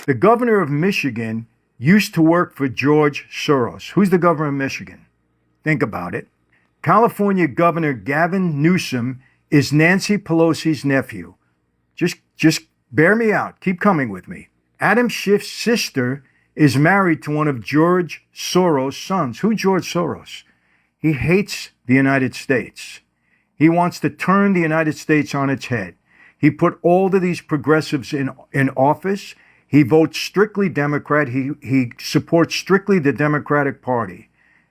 The governor of Michigan used to work for George Soros. Who's the governor of Michigan? Think about it. California Governor Gavin Newsom is Nancy Pelosi's nephew. Just bear me out. Keep coming with me. Adam Schiff's sister is married to one of George Soros' sons. Who George Soros? He hates the United States. He wants to turn the United States on its head. He put all of these progressives in office. He votes strictly Democrat. He supports strictly the Democratic Party.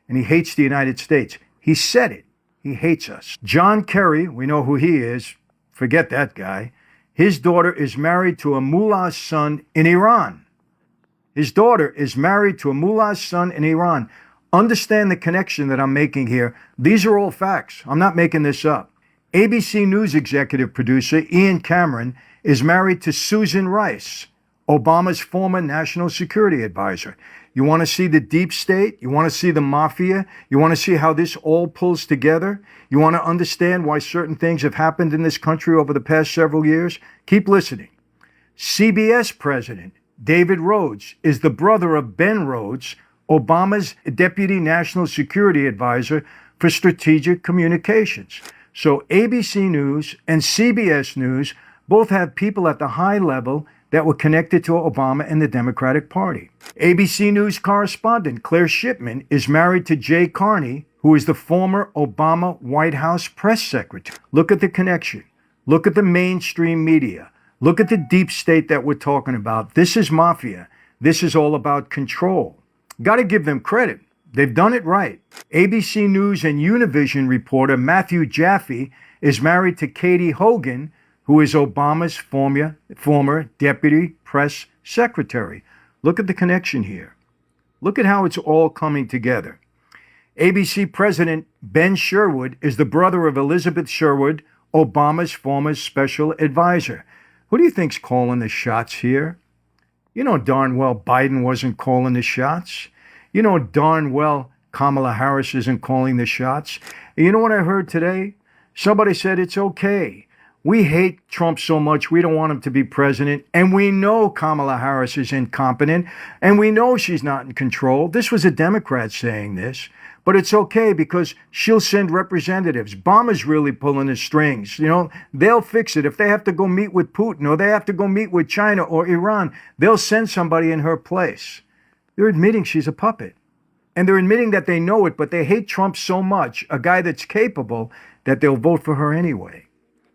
And he hates the United States. He said it. He hates us. John Kerry, we know who he is. Forget that guy. His daughter is married to a mullah's son in Iran. His daughter is married to a mullah's son in Iran. Understand the connection that I'm making here. These are all facts. I'm not making this up. ABC News executive producer Ian Cameron is married to Susan Rice, Obama's former national security advisor. You want to see the deep state? You want to see the mafia? You want to see how this all pulls together? You want to understand why certain things have happened in this country over the past several years? Keep listening. CBS president David Rhodes is the brother of Ben Rhodes, Obama's deputy national security advisor for strategic communications. So ABC News and CBS News both have people at the high level that were connected to Obama and the Democratic Party. ABC News correspondent Claire Shipman is married to Jay Carney, who is the former Obama White House press secretary. Look at the connection. Look at the mainstream media. Look at the deep state that we're talking about. This is mafia. This is all about control. Got to give them credit. They've done it right. ABC News and Univision reporter Matthew Jaffe is married to Katie Hogan, who is Obama's former deputy press secretary. Look at the connection here. Look at how it's all coming together. ABC President Ben Sherwood is the brother of Elizabeth Sherwood, Obama's former special advisor. Who do you think's calling the shots here? You know darn well Biden wasn't calling the shots. You know darn well Kamala Harris isn't calling the shots. And you know what I heard today? Somebody said it's okay. We hate Trump so much, we don't want him to be president. And we know Kamala Harris is incompetent. And we know she's not in control. This was a Democrat saying this. But it's okay because she'll send representatives. Obama's really pulling the strings. You know, they'll fix it. If they have to go meet with Putin or they have to go meet with China or Iran, they'll send somebody in her place. They're admitting she's a puppet. And they're admitting that they know it, but they hate Trump so much, a guy that's capable, that they'll vote for her anyway.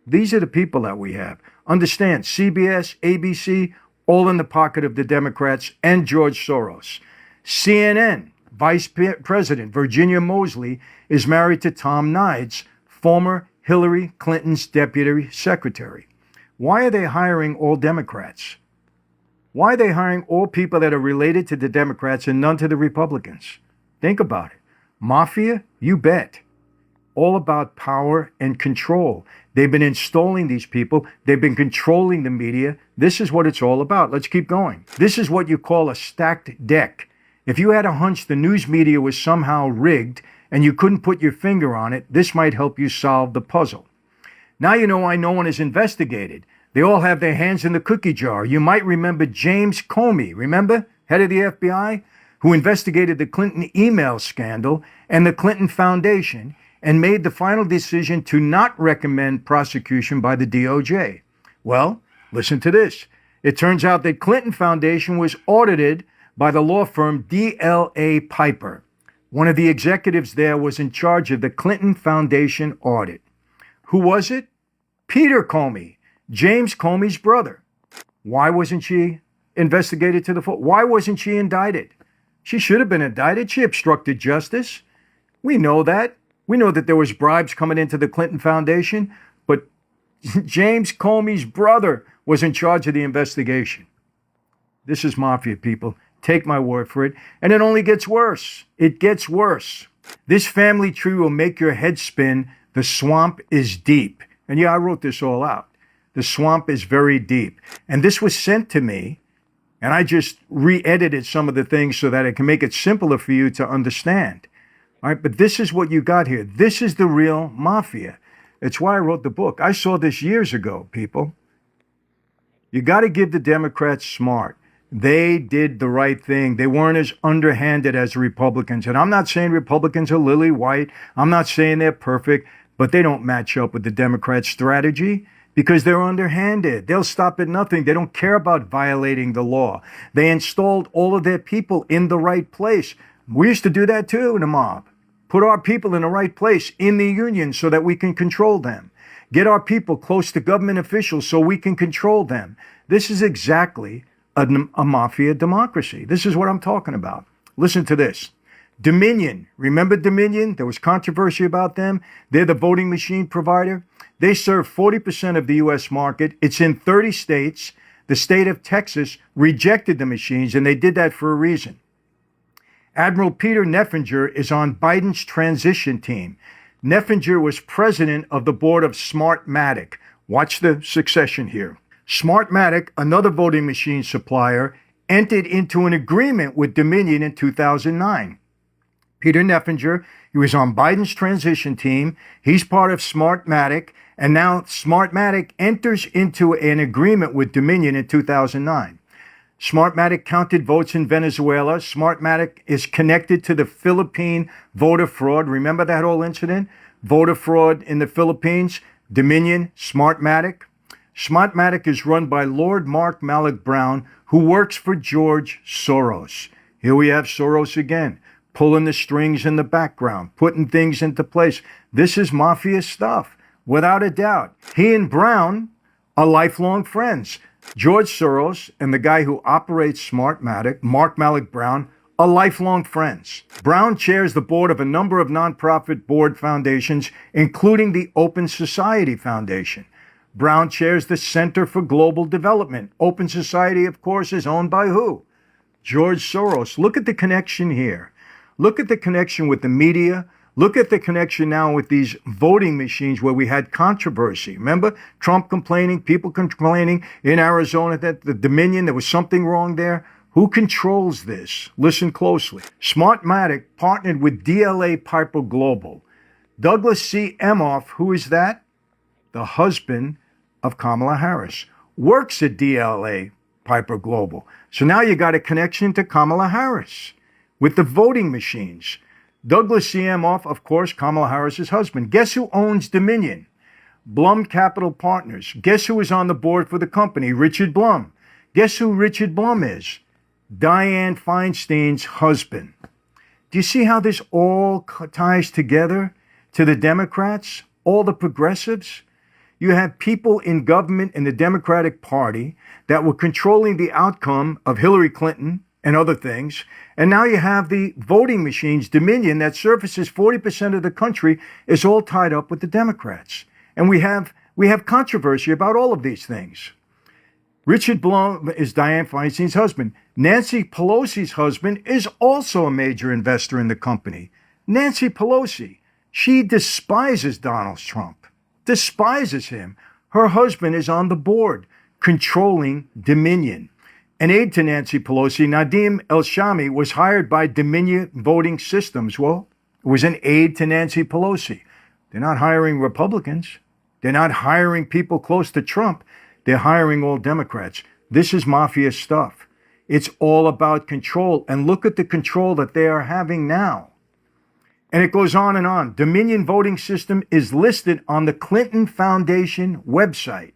These are the people that we have. Understand, CBS, ABC, all in the pocket of the Democrats and George Soros. CNN, Vice President Virginia Mosley is married to Tom Nides, former Hillary Clinton's deputy secretary. Why are they hiring all Democrats? Why are they hiring all people that are related to the Democrats and none to the Republicans? Think about it. Mafia? You bet. All about power and control. They've been installing these people. They've been controlling the media. This is what it's all about. Let's keep going. This is what you call a stacked deck. If you had a hunch the news media was somehow rigged and you couldn't put your finger on it, this might help you solve the puzzle. Now you know why no one is investigated. They all have their hands in the cookie jar. You might remember James Comey, remember? Head of the FBI, who investigated the Clinton email scandal and the Clinton Foundation and made the final decision to not recommend prosecution by the DOJ. Well, listen to this. It turns out that Clinton Foundation was audited by the law firm DLA Piper. One of the executives there was in charge of the Clinton Foundation audit. Who was it? Peter Comey, James Comey's brother. Why wasn't she investigated to the full? Why wasn't she indicted? She should have been indicted. She obstructed justice. We know that. We know that there was bribes coming into the Clinton Foundation, but James Comey's brother was in charge of the investigation. This is mafia, people. Take my word for it. And it only gets worse. It gets worse. This family tree will make your head spin. The swamp is deep. And yeah, I wrote this all out. The swamp is very deep. And this was sent to me, and I just re-edited some of the things so that I can make it simpler for you to understand. All right, but this is what you got here. This is the real mafia. It's why I wrote the book. I saw this years ago, people. You got to give the Democrats smart. They did the right thing. They weren't as underhanded as Republicans. And I'm not saying Republicans are lily white. I'm not saying they're perfect, but they don't match up with the Democrats' strategy because they're underhanded. They'll stop at nothing. They don't care about violating the law. They installed all of their people in the right place. We used to do that too in the mob. Put our people in the right place in the union so that we can control them. Get our people close to government officials so we can control them. This is exactly a mafia democracy. This is what I'm talking about. Listen to this. Dominion. Remember Dominion? There was controversy about them. They're the voting machine provider. They serve 40% of the U.S. market. It's in 30 states. The state of Texas rejected the machines, and they did that for a reason. Admiral Peter Neffenger is on Biden's transition team. Neffenger was president of the board of Smartmatic. Watch the succession here. Smartmatic, another voting machine supplier, entered into an agreement with Dominion in 2009. Peter Neffenger, he was on Biden's transition team. He's part of Smartmatic, and now Smartmatic enters into an agreement with Dominion in 2009. Smartmatic counted votes in Venezuela. Smartmatic is connected to the Philippine voter fraud. Remember that whole incident? Voter fraud in the Philippines. Dominion, Smartmatic. Smartmatic is run by Lord Mark Malloch Brown, who works for George Soros. Here we have Soros again, pulling the strings in the background, putting things into place. This is mafia stuff, without a doubt. He and Brown are lifelong friends. George Soros and the guy who operates Smartmatic, Mark Malloch Brown, are lifelong friends. Brown chairs the board of a number of nonprofit board foundations, including the Open Society Foundation. Brown chairs the Center for Global Development. Open Society, of course, is owned by who? George Soros. Look at the connection here. Look at the connection with the media. Look at the connection now with these voting machines where we had controversy. Remember Trump complaining, people complaining in Arizona that the Dominion, there was something wrong there. Who controls this? Listen closely. Smartmatic partnered with DLA Piper Global. Douglas C. Emhoff, who is that? The husband of Kamala Harris, works at DLA Piper Global. So now you got a connection to Kamala Harris with the voting machines. Douglas C. Emhoff, of course, Kamala Harris's husband. Guess who owns Dominion? Blum Capital Partners. Guess who is on the board for the company? Richard Blum. Guess who Richard Blum is? Dianne Feinstein's husband. Do you see how this all ties together to the Democrats, all the progressives? You have people in government in the Democratic Party that were controlling the outcome of Hillary Clinton and other things. And now you have the voting machines, Dominion, that services 40% of the country, is all tied up with the Democrats. And we have controversy about all of these things. Richard Blum is Dianne Feinstein's husband. Nancy Pelosi's husband is also a major investor in the company. Nancy Pelosi, she despises Donald Trump. Despises him. Her husband is on the board, controlling Dominion. An aide to Nancy Pelosi, Nadim El-Shami, was hired by Dominion Voting Systems. Well, it was an aide to Nancy Pelosi. They're not hiring Republicans. They're not hiring people close to Trump. They're hiring all Democrats. This is mafia stuff. It's all about control. And look at the control that they are having now. And it goes on and on. Dominion Voting System is listed on the Clinton Foundation website.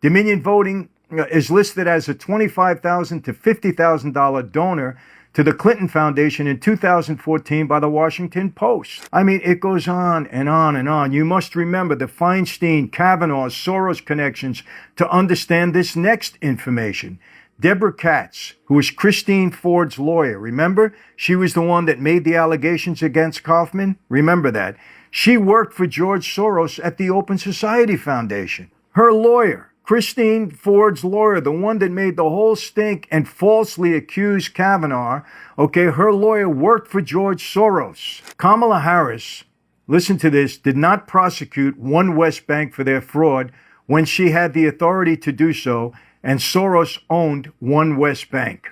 Dominion Voting is listed as a $25,000 to $50,000 donor to the Clinton Foundation in 2014 by the Washington Post. I mean, it goes on and on and on. You must remember the Feinstein, Kavanaugh, Soros connections to understand this next information. Deborah Katz, who is Christine Ford's lawyer, remember? She was the one that made the allegations against Kaufman. Remember that. She worked for George Soros at the Open Society Foundation. Her lawyer, Christine Ford's lawyer, the one that made the whole stink and falsely accused Kavanaugh, okay, her lawyer worked for George Soros. Kamala Harris, listen to this, did not prosecute One West Bank for their fraud when she had the authority to do so, and Soros owned One West Bank.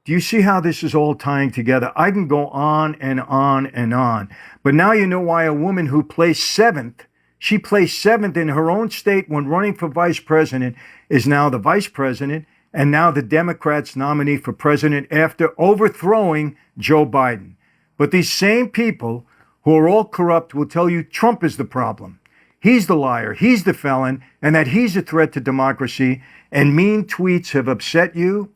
Do you see how this is all tying together? I can go on and on and on. But now you know why a woman who placed seventh, she placed seventh in her own state when running for vice president, is now the vice president. and now the Democrats' nominee for president after overthrowing Joe Biden. But these same people who are all corrupt will tell you Trump is the problem. He's the liar, he's the felon, and that he's a threat to democracy, and mean tweets have upset you.